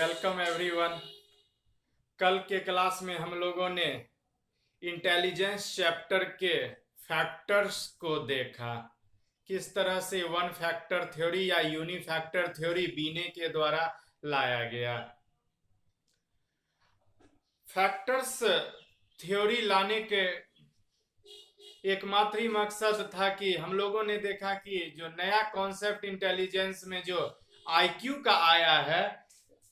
Welcome everyone. कल के class में हम लोगों ने इंटेलिजेंस चैप्टर के फैक्टर्स को देखा। किस तरह से वन फैक्टर थ्योरी या यूनिफैक्टर थ्योरी बीने के द्वारा लाया गया। फैक्टर्स थ्योरी लाने के एकमात्र ही मकसद था कि हम लोगों ने देखा कि जो नया कॉन्सेप्ट इंटेलिजेंस में जो आईक्यू का आया है,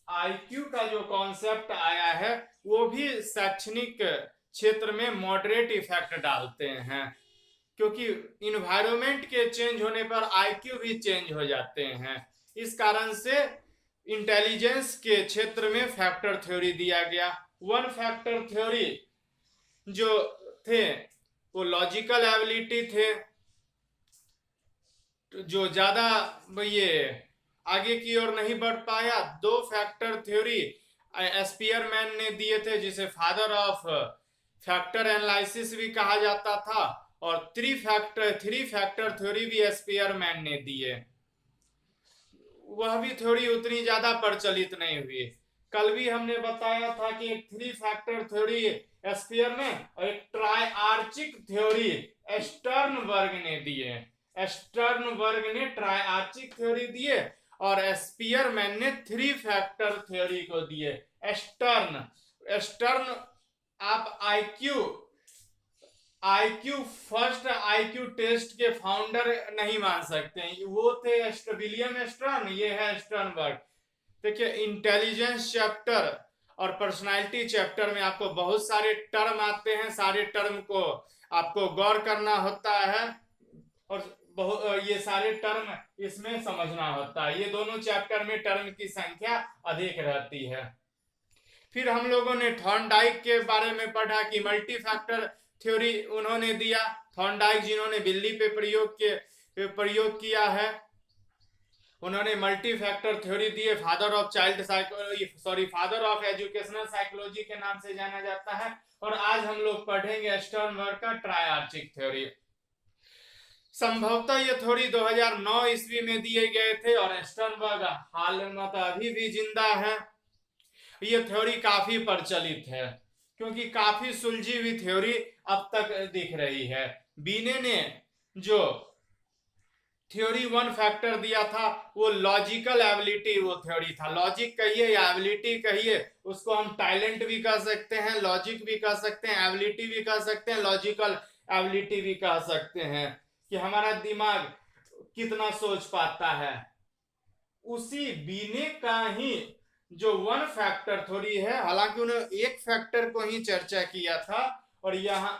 आईक्यू का जो कॉन्सेप्ट आया है वो भी शैक्षणिक क्षेत्र में मॉडरेट इफेक्ट डालते हैं, क्योंकि इन्वायरमेंट के चेंज होने पर आईक्यू भी चेंज हो जाते हैं। इस कारण से इंटेलिजेंस के क्षेत्र में फैक्टर थ्योरी दिया गया। वन फैक्टर थ्योरी जो थे वो लॉजिकल एबिलिटी थे, जो ज्यादा ये आगे की ओर नहीं बढ़ पाया। दो फैक्टर थ्योरी स्पीयरमैन ने दिए थे, जिसे फादर ऑफ फैक्टर एनालिसिस भी कहा जाता था, और थ्री फैक्टर थ्योरी भी स्पीयरमैन ने दिए। वह भी थ्योरी उतनी ज्यादा प्रचलित नहीं हुई। कल भी हमने बताया था कि एक थ्री फैक्टर थ्योरी स्पीयरमैन और एक ट्राइआर्चिक थ्योरी स्टर्नबर्ग ने दिए। स्टर्नबर्ग ने ट्राइआर्चिक थ्योरी दिए और स्पीयरमैन ने थ्री फैक्टर थ्योरी को दिए। स्टर्न आप आईक्यू फर्स्ट आईक्यू टेस्ट के फाउंडर नहीं मान सकते हैं, वो थे विलियम स्टर्न, ये है स्टर्नबर्ग। देखिए, इंटेलिजेंस चैप्टर और पर्सनालिटी चैप्टर में आपको बहुत सारे टर्म आते हैं। सारे टर्म को आपको गौर करना होता है और ये सारे टर्म इसमें समझना होता है। ये दोनों चैप्टर में टर्म की संख्या अधिक रहती है। फिर हम लोगों ने थॉर्नडाइक के बारे में पढ़ा कि मल्टी फैक्टर थ्योरी उन्होंने दिया। थॉर्नडाइक जिन्होंने बिल्ली पे प्रयोग किया है, उन्होंने मल्टी फैक्टर थ्योरी दिए। फादर ऑफ एजुकेशनल साइकोलॉजी के नाम से जाना जाता है। और आज हम लोग पढ़ेंगे स्टर्नबर्ग का ट्राइआर्चिक थ्योरी। संभवतः ये थ्योरी 2009 ईस्वी में दिए गए थे और स्टर्नबर्ग हाल में अभी भी जिंदा है। ये थ्योरी काफी प्रचलित है, क्योंकि काफी सुलझी हुई थ्योरी अब तक दिख रही है। बीने ने जो थ्योरी वन फैक्टर दिया था वो लॉजिकल एबिलिटी वो थ्योरी था। लॉजिक कहिए या एबिलिटी कहिए, उसको हम टैलेंट भी कह सकते हैं, लॉजिक भी कह सकते हैं, एबिलिटी भी कह सकते हैं, लॉजिकल एबिलिटी भी कह सकते हैं, कि हमारा दिमाग कितना सोच पाता है। उसी बीने का ही जो वन फैक्टर थ्योरी है, हालांकि उन्होंने एक फैक्टर को ही चर्चा किया था, और यहाँ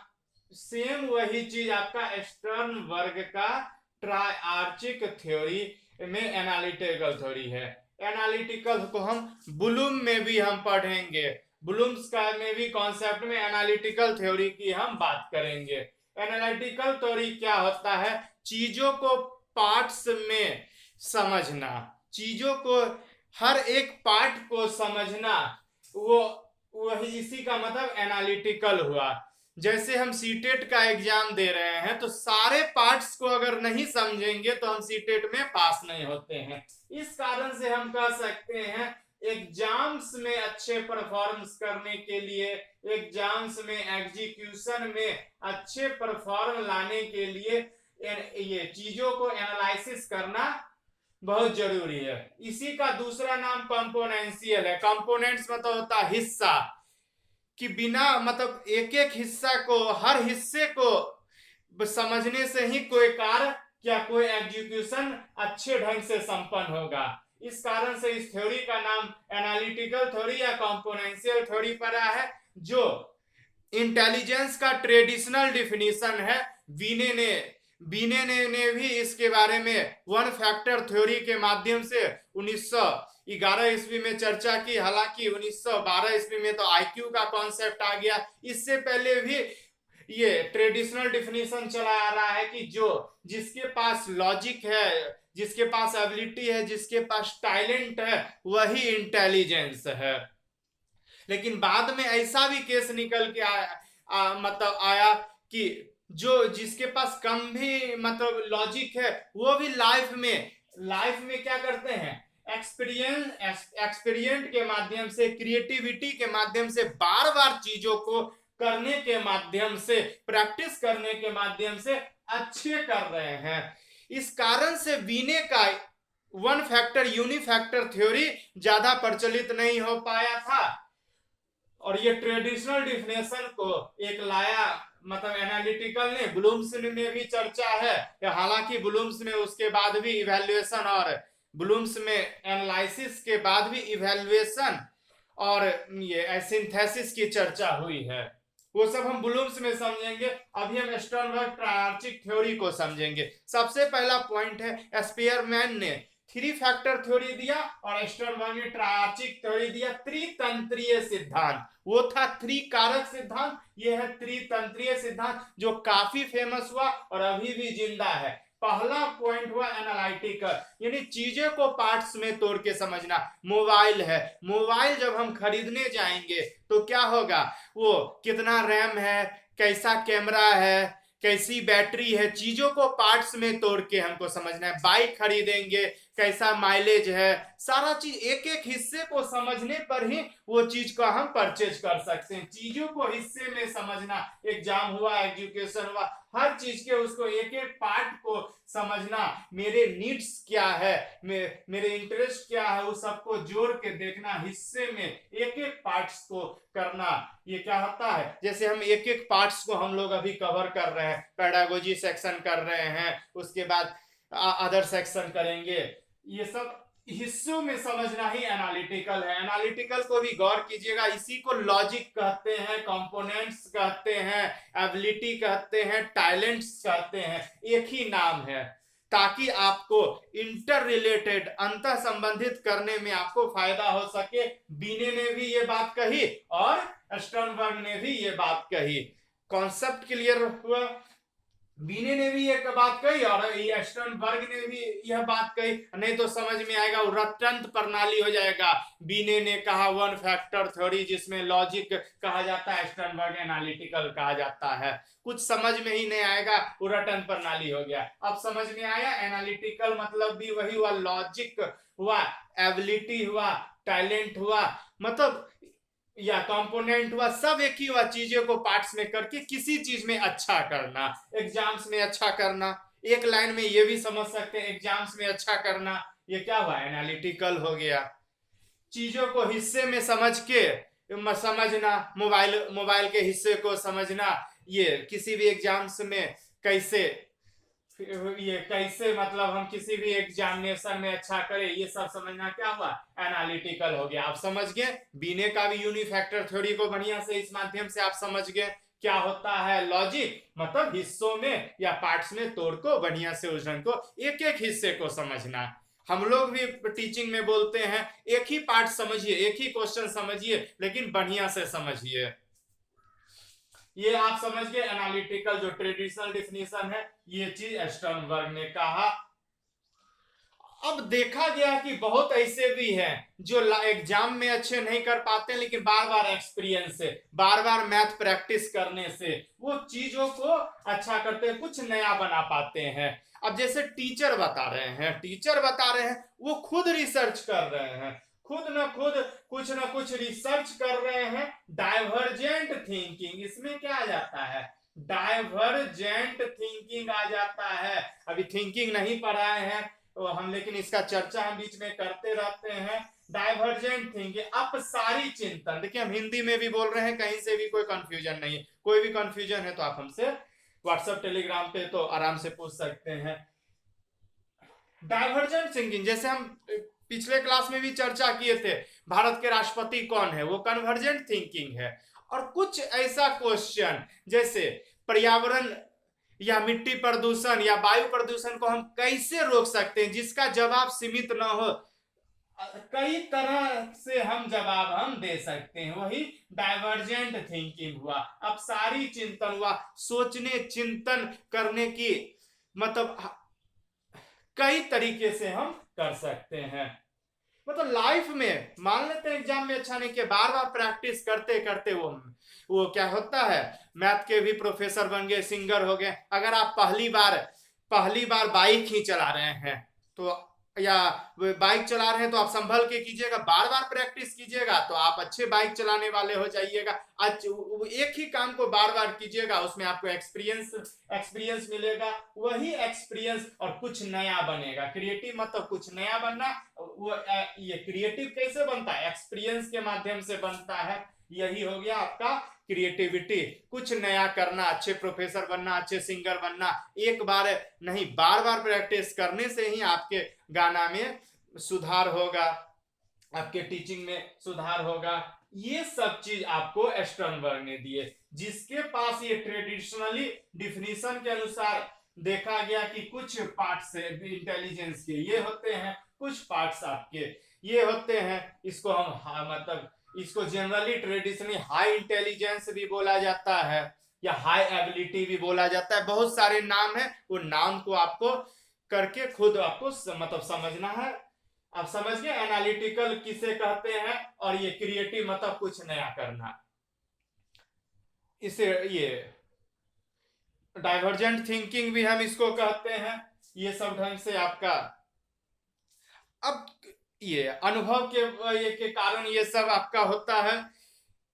सेम वही चीज आपका स्टर्नबर्ग का ट्राइआर्चिक थ्योरी में एनालिटिकल थ्योरी है। एनालिटिकल को हम ब्लूम में भी हम पढ़ेंगे। ब्लूम्स का में भी कॉन्सेप्ट में एनालिटिकल थ्योरी की हम बात करेंगे। एनालिटिकल थ्योरी क्या होता है? चीजों को पार्ट्स में समझना, चीजों को हर एक पार्ट को समझना, वही इसी का मतलब एनालिटिकल हुआ। जैसे हम सीटेट का एग्जाम दे रहे हैं, तो सारे पार्ट्स को अगर नहीं समझेंगे तो हम सीटेट में पास नहीं होते हैं। इस कारण से हम कह सकते हैं एग्जाम्स में अच्छे परफॉर्मेंस करने के लिए, एग्जाम्स में एग्जीक्यूशन में अच्छे परफॉर्म लाने के लिए ये चीजों को एनालिसिस करना बहुत जरूरी है। इसी का दूसरा नाम कंपोनेंशियल है। कंपोनेंट्स मतलब होता है हिस्सा, कि बिना मतलब एक एक हिस्सा को, हर हिस्से को समझने से ही कोई कार्य या कोई एग्जीक्यूशन अच्छे ढंग से संपन्न होगा। इस कारण से इस थ्योरी का नाम एनालिटिकल थ्योरी या कंपोनेंशियल थ्योरी पड़ा है, जो इंटेलिजेंस का ट्रेडिशनल डिफिनीशन है। बीने ने भी इसके बारे में वन फैक्टर थ्योरी के माध्यम से 1911 ईस्वी में चर्चा की। हालांकि 1912 ईस्वी में तो आईक्यू का कॉन्सेप्ट आ गया। इससे पहले भी ये ट्रेडिशनल डिफिनीशन चला आ रहा है कि जिसके पास लॉजिक है, जिसके पास एबिलिटी है, जिसके पास टैलेंट है, वही इंटेलिजेंस है। लेकिन बाद में ऐसा भी केस निकल के आया कि जिसके पास कम भी मतलब लॉजिक है, वो भी लाइफ में क्या करते हैं, एक्सपीरियंट के माध्यम से, क्रिएटिविटी के माध्यम से, बार बार चीजों को करने के माध्यम से, प्रैक्टिस करने के माध्यम से अच्छे कर रहे हैं। इस कारण से बीने का वन फैक्टर यूनिफैक्टर थ्योरी ज्यादा प्रचलित नहीं हो पाया था, और ये ट्रेडिशनल डिफिनेशन को एक लाया मतलब एनालिटिकल ने, ब्लूम्स में भी चर्चा है, हालांकि ब्लूम्स में उसके बाद भी इवैल्यूएशन और ब्लूम्स में एनालिसिस के बाद भी इवैल्यूएशन और ये सिंथेसिस की चर्चा हुई है, वो सब हम ब्लूम्स में समझेंगे। अभी हम स्टर्नबर्ग ट्रायर्चिक थ्योरी को समझेंगे। सबसे पहला पॉइंट है, स्पीयरमैन ने 3 फैक्टर थ्योरी दिया और स्टर्नबर्ग ने ट्रायर्चिक थ्योरी दिया, त्रितंत्रीय सिद्धांत। वो था 3 कारक सिद्धांत, ये है त्रितंत्रीय सिद्धांत जो काफी फेमस हुआ और अभी भी जिंदा है। पहला पॉइंट हुआ एनालिटिकल, यानी चीजें को पार्ट्स में तोड़ के समझना। मोबाइल है, मोबाइल जब हम खरीदने जाएंगे तो क्या होगा, वो कितना रैम है, कैसा कैमरा है, कैसी बैटरी है, चीजों को पार्ट्स में तोड़ के हमको समझना है। बाइक खरीदेंगे, कैसा माइलेज है, सारा चीज एक एक हिस्से को समझने पर ही वो चीज को हम परचेज कर सकते हैं। चीजों को हिस्से में समझना, एग्जाम हुआ, एजुकेशन हुआ, हर चीज के उसको एक एक पार्ट को समझना, मेरे नीड्स क्या है, मेरे इंटरेस्ट क्या है, उस सबको जोड़ के देखना, हिस्से में एक एक पार्ट्स को करना। ये क्या होता है, जैसे हम एक एक पार्ट्स को हम लोग अभी कवर कर रहे हैं, पेडागोजी सेक्शन कर रहे हैं, उसके बाद अदर सेक्शन करेंगे, ये सब हिस्सों में समझना ही एनालिटिकल है। एनालिटिकल को भी गौर कीजिएगा, इसी को लॉजिक कहते हैं, कंपोनेंट्स कहते हैं, एबिलिटी कहते हैं, टैलेंट्स कहते हैं, एक ही नाम है, ताकि आपको इंटर रिलेटेड, अंतर संबंधित करने में आपको फायदा हो सके। बीने ने भी ये बात कही और स्टर्नबर्ग ने भी ये बात कही। कॉन्सेप्ट क्लियर हुआ, बीने ने भी एक बात कही और स्टर्नबर्ग ने भी यह बात कही, नहीं तो समझ में आएगा वो रटंत प्रणाली हो जाएगा। बीने ने कहा वन फैक्टर थ्योरी जिसमें लॉजिक कहा जाता है, स्टर्नबर्ग एनालिटिकल कहा जाता है, कुछ समझ में ही नहीं आएगा, वो रटंत प्रणाली हो गया। अब समझ में आया, एनालिटिकल मतलब भी वही हुआ, लॉजिक हुआ, एबिलिटी हुआ, टैलेंट हुआ, मतलब या कंपोनेंट हुआ, सब एक ही हुआ, चीजों को पार्ट्स में करके किसी चीज में अच्छा करना, एग्जाम्स में अच्छा करना। एक लाइन में ये भी समझ सकते हैं, एग्जाम्स में अच्छा करना, ये क्या हुआ, एनालिटिकल हो गया। चीजों को हिस्से में समझ के समझना, मोबाइल के हिस्से को समझना, ये किसी भी एग्जाम्स में कैसे मतलब हम किसी भी एग्जामिनेशन में अच्छा करें, ये सब समझना क्या हुआ, एनालिटिकल हो गया। आप समझ गए, बीने का भी यूनिफैक्टर थ्योरी को बढ़िया से इस माध्यम से आप समझ गए क्या होता है लॉजिक, मतलब हिस्सों में या पार्ट्स में तोड़ को बढ़िया से उस ढंग को एक एक हिस्से को समझना। हम लोग भी टीचिंग में बोलते हैं एक ही पार्ट समझिए, एक ही क्वेश्चन समझिए, लेकिन बढ़िया से समझिए। ये आप समझ गए एनालिटिकल जो ट्रेडिशनल डेफिनेशन है, ये चीज स्टर्नबर्ग ने कहा। अब देखा गया कि बहुत ऐसे भी हैं जो एग्जाम में अच्छे नहीं कर पाते, लेकिन बार बार एक्सपीरियंस से, बार बार मैथ प्रैक्टिस करने से वो चीजों को अच्छा करते हैं, कुछ नया बना पाते हैं। अब जैसे टीचर बता रहे हैं, वो खुद रिसर्च कर रहे हैं, खुद कुछ न कुछ रिसर्च कर रहे हैं। डाइवर्जेंट थिंकिंग, इसमें क्या आ जाता है, डाइवर्जेंट थिंकिंग आ जाता है। अभी थिंकिंग नहीं पढ़ाए हैं तो हम, लेकिन इसका चर्चा हम बीच में करते रहते हैं। डाइवर्जेंट थिंकिंग, अपसारी चिंतन, देखिए हम हिंदी में भी बोल रहे हैं, कहीं से भी कोई कंफ्यूजन नहीं है। कोई भी कंफ्यूजन है तो आप हमसे व्हाट्सएप टेलीग्राम पे तो आराम से पूछ सकते हैं। डाइवर्जेंट थिंकिंग, जैसे हम पिछले क्लास में भी चर्चा किए थे, भारत के राष्ट्रपति कौन है, वो कन्वर्जेंट थिंकिंग है। और कुछ ऐसा क्वेश्चन जैसे पर्यावरण या मिट्टी प्रदूषण या वायु प्रदूषण को हम कैसे रोक सकते हैं, जिसका जवाब सीमित न हो, कई तरह से हम जवाब दे सकते हैं, वही डाइवर्जेंट थिंकिंग हुआ। अब सारी चिंतन हुआ, सोचने चिंतन करने की, मतलब कई तरीके से हम कर सकते हैं। मतलब लाइफ में मान लेते हैं एग्जाम में अच्छा नहीं किया, बार बार प्रैक्टिस करते करते वो क्या होता है, मैथ के भी प्रोफेसर बन गए, सिंगर हो गए। अगर आप पहली बार बाइक ही चला रहे हैं तो या बाइक चला रहे हैं तो आप संभल के कीजिएगा, बार बार प्रैक्टिस कीजिएगा तो आप अच्छे बाइक चलाने वाले हो जाइएगा। एक ही काम को बार बार कीजिएगा, उसमें आपको एक्सपीरियंस मिलेगा, वही एक्सपीरियंस और कुछ नया बनेगा। क्रिएटिव मतलब कुछ नया बनना। वो ये क्रिएटिव कैसे बनता है? एक्सपीरियंस के माध्यम से बनता है। यही हो गया आपका क्रिएटिविटी, कुछ नया करना, अच्छे प्रोफेसर बनना, अच्छे सिंगर बनना। एक बार नहीं, बार बार प्रैक्टिस करने से ही आपके गाना में सुधार होगा, आपके टीचिंग में सुधार होगा। ये सब चीज आपको स्टर्नबर्ग ने दिए, जिसके पास ये ट्रेडिशनली डिफिनीशन के अनुसार देखा गया कि कुछ पार्ट्स इंटेलिजेंस के ये होते हैं, कुछ पार्ट्स आपके ये होते हैं। इसको हम मतलब इसको जनरली ट्रेडिशनली हाई इंटेलिजेंस भी बोला जाता है या हाई एबिलिटी भी बोला जाता है। बहुत सारे नाम है, वो नाम को आपको करके खुद आपको मतलब समझना है। आप समझ गए एनालिटिकल किसे कहते हैं, और ये क्रिएटिव मतलब कुछ नया करना। इसे ये डाइवर्जेंट थिंकिंग भी हम इसको कहते हैं। ये सब ढंग से आपका अब ये अनुभव के कारण ये सब आपका होता है।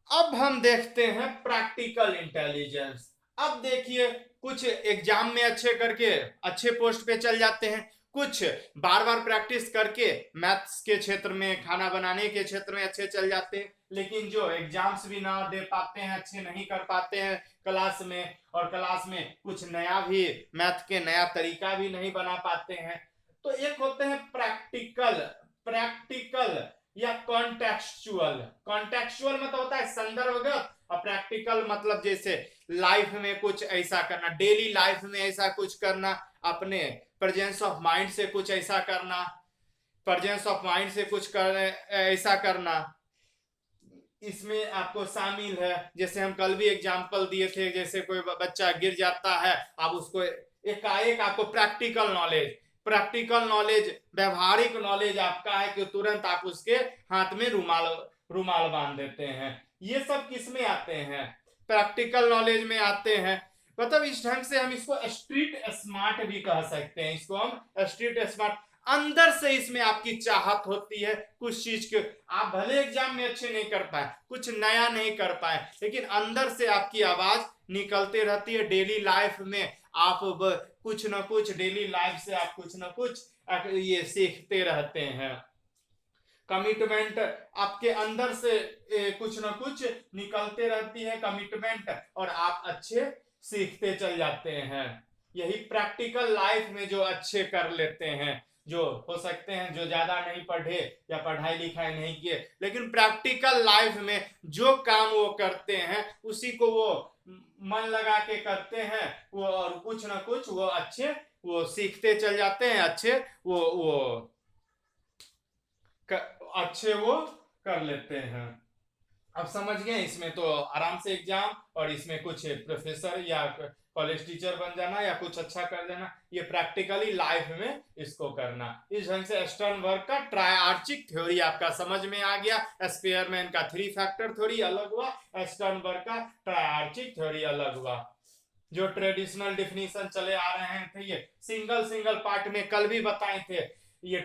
अब हम देखते हैं प्रैक्टिकल इंटेलिजेंस। अब देखिए, कुछ एग्जाम में अच्छे करके अच्छे पोस्ट पे चल जाते हैं, कुछ बार बार प्रैक्टिस करके मैथ्स के क्षेत्र में, खाना बनाने के क्षेत्र में अच्छे चल जाते हैं, लेकिन जो एग्जाम्स भी ना दे पाते हैं, अच्छे नहीं कर पाते हैं क्लास में, और क्लास में कुछ नया भी मैथ के नया तरीका भी नहीं बना पाते हैं। तो एक होते हैं प्रैक्टिकल या कॉन्टेक्चुअल। कॉन्टेक्चुअल मतलब होता है संदर्भगत, और प्रैक्टिकल मतलब जैसे लाइफ में कुछ ऐसा करना, डेली लाइफ में ऐसा कुछ करना, अपने प्रेजेंस ऑफ माइंड से कुछ ऐसा करना, प्रेजेंस ऑफ माइंड से कुछ ऐसा करना, इसमें आपको शामिल है। जैसे हम कल भी एग्जाम्पल दिए थे, जैसे कोई बच्चा गिर जाता है, आप उसको एकाएक आपको प्रैक्टिकल नॉलेज व्यवहारिक नॉलेज आपका है कि तुरंत आप उसके हाथ में रुमाल बांध देते हैं। ये सब किस में आते हैं? प्रैक्टिकल नॉलेज में आते हैं। मतलब इस ढंग से हम इसको स्ट्रीट स्मार्ट भी कह सकते हैं। इसको हम स्ट्रीट स्मार्ट, अंदर से इसमें आपकी चाहत होती है कुछ चीज के। आप भले एग्जाम में अच्छे नहीं कर पाए, कुछ नया नहीं कर पाए, लेकिन अंदर से आपकी आवाज निकलते रहती है। डेली लाइफ में आप कुछ ना कुछ, डेली लाइफ से आप कुछ ना कुछ ये सीखते रहते हैं। कमिटमेंट आपके अंदर से कुछ ना कुछ निकलते रहती है, कमिटमेंट, और आप अच्छे सीखते चल जाते हैं। यही प्रैक्टिकल लाइफ में जो अच्छे कर लेते हैं, जो हो सकते हैं जो ज्यादा नहीं पढ़े या पढ़ाई लिखाई नहीं किए, लेकिन प्रैक्टिकल लाइफ में जो काम वो करते हैं उसी को वो मन लगा के करते हैं, वो और कुछ ना कुछ वो अच्छे वो सीखते चल जाते हैं, अच्छे वो कर लेते हैं। अब समझ गए, इसमें तो आराम से एग्जाम, और इसमें कुछ प्रोफेसर या कॉलेज टीचर बन जाना या कुछ अच्छा कर देना, ये प्रैक्टिकली लाइफ में इसको करना। इस ढंग से स्टर्नबर्ग का ट्रायआर्चिक थ्योरी आपका समझ में आ गया। स्पेयरमैन का 3 फैक्टर थ्योरी अलग हुआ, स्टर्नबर्ग का ट्रायआर्चिक थ्योरी अलग हुआ। जो ट्रेडिशनल डिफिनीशन चले आ रहे थे, ये सिंगल पार्ट में कल भी बताए थे। ये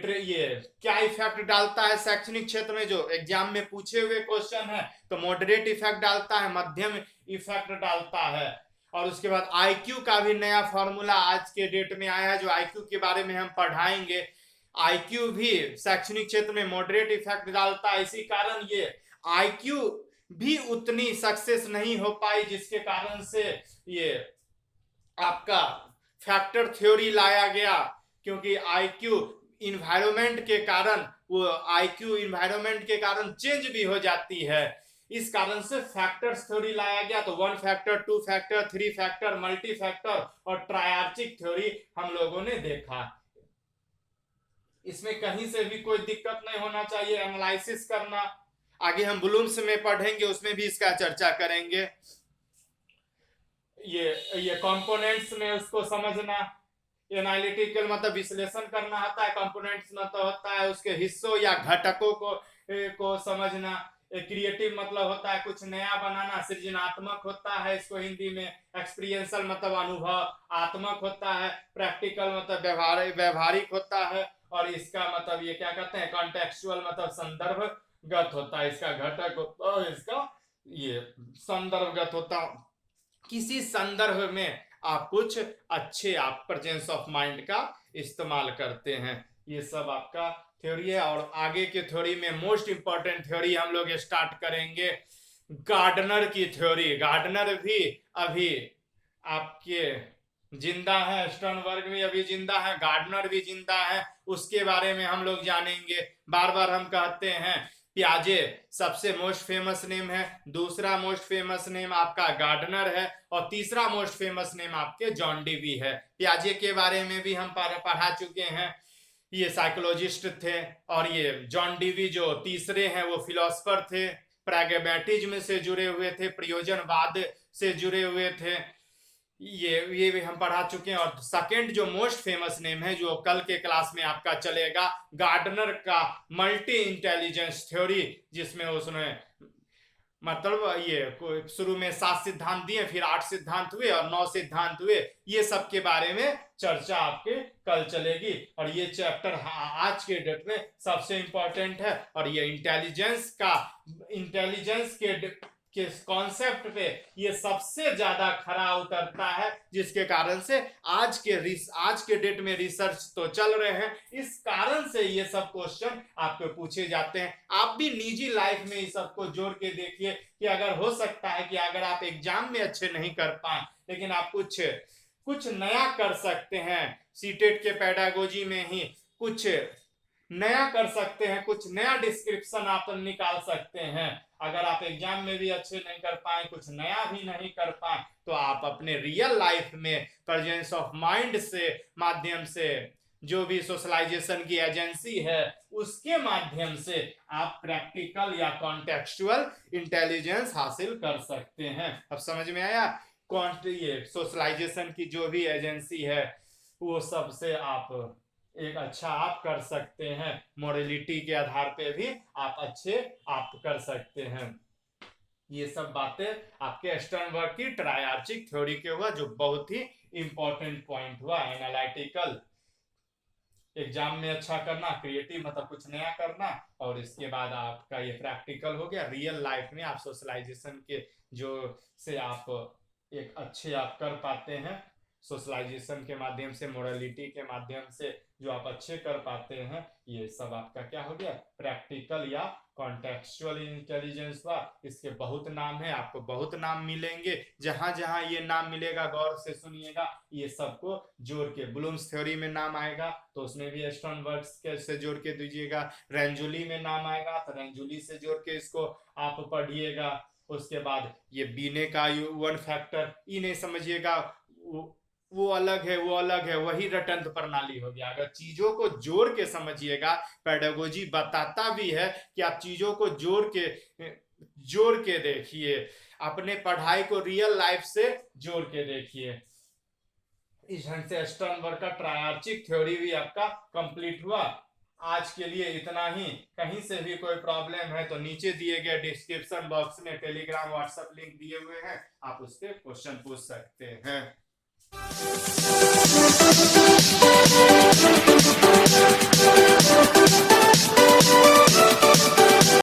क्या इफेक्ट डालता है शैक्षणिक क्षेत्र में, जो एग्जाम में पूछे हुए क्वेश्चन है, तो मॉडरेट इफेक्ट डालता है, मध्यम इफेक्ट डालता है। और उसके बाद आईक्यू का भी नया फॉर्मूला आज के डेट में आया है, जो आईक्यू के बारे में हम पढ़ाएंगे। आईक्यू भी शैक्षणिक क्षेत्र में मॉडरेट इफेक्ट डालता है, इसी कारण ये आईक्यू भी उतनी सक्सेस नहीं हो पाई, जिसके कारण से ये आपका फैक्टर थ्योरी लाया गया। क्योंकि आईक्यू इन्वायरमेंट के कारण, वो आईक्यू इन्वायरमेंट के कारण चेंज भी हो जाती है, इस कारण से फैक्टर्स थ्योरी लाया गया। तो 1 factor, 2 factor, 3 factor, multi factor और ट्रायआर्चिक थ्योरी हम लोगों ने देखा। इसमें कहीं से भी कोई दिक्कत नहीं होना चाहिए एनालिसिस करना। आगे हम ब्लूम्स में पढ़ेंगे, उसमें भी इसका चर्चा करेंगे। ये कंपोनेंट्स में उसको समझना, एनालिटिकल मतलब विश्लेषण करना होता है, कंपोनेंट्स मतलब होता है उसके हिस्सों या घटकों को समझना। क्रिएटिव मतलब होता है कुछ नया बनाना, सृजनात्मक होता है इसको हिंदी में। एक्सपीरियंशियल मतलब अनुभव आत्मक होता है। प्रैक्टिकल मतलब व्यवहारिक होता है। और इसका मतलब ये क्या कहते हैं, कॉन्टेक्चुअल मतलब संदर्भगत होता है, इसका घटक होता है, इसका ये संदर्भगत होता। किसी संदर्भ में आप कुछ अच्छे आप प्रेजेंस ऑफ माइंड का इस्तेमाल करते हैं। ये सब आपका थ्योरी है। और आगे के थ्योरी में मोस्ट इंपॉर्टेंट थ्योरी हम लोग स्टार्ट करेंगे, गार्डनर की थ्योरी। गार्डनर भी अभी आपके जिंदा है, स्टर्नबर्ग भी अभी जिंदा है, गार्डनर भी जिंदा है, उसके बारे में हम लोग जानेंगे। बार बार हम कहते हैं पियाजे सबसे मोस्ट फेमस नेम है, दूसरा मोस्ट फेमस नेम आपका गार्डनर है, और तीसरा मोस्ट फेमस नेम आपके जॉन डीवी है। पियाजे के बारे में भी हम पढ़ा चुके हैं, ये साइकोलॉजिस्ट थे। और ये जॉन डीवी जो तीसरे हैं वो फिलोसफर थे, प्रैग्मैटिज्म से जुड़े हुए थे, प्रयोजनवाद से जुड़े हुए थे। ये भी हम पढ़ा चुके हैं। और सेकंड जो मोस्ट फेमस नेम है जो कल के क्लास में आपका चलेगा, गार्डनर का मल्टी इंटेलिजेंस थ्योरी, जिसमें उसने मतलब ये शुरू में 7 सिद्धांत दिए, फिर 8 सिद्धांत हुए और 9 सिद्धांत हुए। ये सब के बारे में चर्चा आपके कल चलेगी। और ये चैप्टर आज के डेट में सबसे इंपॉर्टेंट है। और ये इंटेलिजेंस के कॉन्सेप्ट पे ये सबसे ज्यादा खरा उतरता है, जिसके कारण से आज के डेट में रिसर्च तो चल रहे हैं, इस कारण से ये सब क्वेश्चन आपको पूछे जाते हैं। आप भी निजी लाइफ में इस सब को जोड़ के देखिए कि अगर हो सकता है कि अगर आप एग्जाम में अच्छे नहीं कर पाए, लेकिन आप कुछ नया कर सकते हैं, सीटेट के पेडागोजी में ही कुछ नया कर सकते हैं, कुछ नया डिस्क्रिप्शन आप निकाल सकते हैं। अगर आप एग्जाम में भी अच्छे नहीं कर पाए, कुछ नया भी नहीं कर पाए, तो आप अपने रियल लाइफ में प्रेजेंस ऑफ माइंड से माध्यम से, जो भी सोशलाइजेशन की एजेंसी है उसके माध्यम से आप प्रैक्टिकल या कॉन्टेक्चुअल इंटेलिजेंस हासिल कर सकते हैं। अब समझ में आया? ये सोशलाइजेशन की जो भी एजेंसी है वो सबसे आप एक अच्छा आप कर सकते हैं, मोरलिटी के आधार पे भी आप अच्छे आप कर सकते हैं। ये सब बातें आपके स्टर्नबर्ग की ट्रायआर्चिक थ्योरी के हुआ, जो बहुत ही इंपॉर्टेंट पॉइंट हुआ। एनालिटिकल एग्जाम में अच्छा करना, क्रिएटिव मतलब कुछ नया करना, और इसके बाद आपका ये प्रैक्टिकल हो गया। रियल लाइफ में आप सोशलाइजेशन के जो से आप एक अच्छे आप कर पाते हैं, सोशलाइजेशन के माध्यम से, मोरलिटी के माध्यम से जो आप अच्छे कर पाते हैं, ये सब आपका क्या हो गया, प्रैक्टिकल या कॉन्टेक्चुअल इंटेलिजेंस हुआ। इसके बहुत नाम है, आपको बहुत नाम मिलेंगे। जहां जहां ये नाम मिलेगा गौर से सुनिएगा, ये सबको जोड़ के ब्लूम्स थ्योरी में नाम आएगा तो उसमें भी स्टर्नबर्ग से जोड़ के दीजिएगा। रेंजुली में नाम आएगा तो रेंजुली से जोड़ के इसको आप पढ़िएगा। उसके बाद ये बीने का वन फैक्टर, ई नहीं समझिएगा, वो अलग है, वो अलग है, वही रटंत प्रणाली हो गया। अगर चीजों को जोड़ के समझिएगा, पेडागोजी बताता भी है कि आप चीजों को जोड़ के देखिए, अपने पढ़ाई को रियल लाइफ से जोड़ के देखिए। इस ढंग से स्टर्नबर्ग का ट्रायआर्चिक थ्योरी भी आपका कंप्लीट हुआ। आज के लिए इतना ही। कहीं से भी कोई प्रॉब्लम है तो नीचे दिए गए डिस्क्रिप्शन बॉक्स में टेलीग्राम व्हाट्सएप लिंक दिए हुए हैं, आप उससे क्वेश्चन पूछ सकते हैं।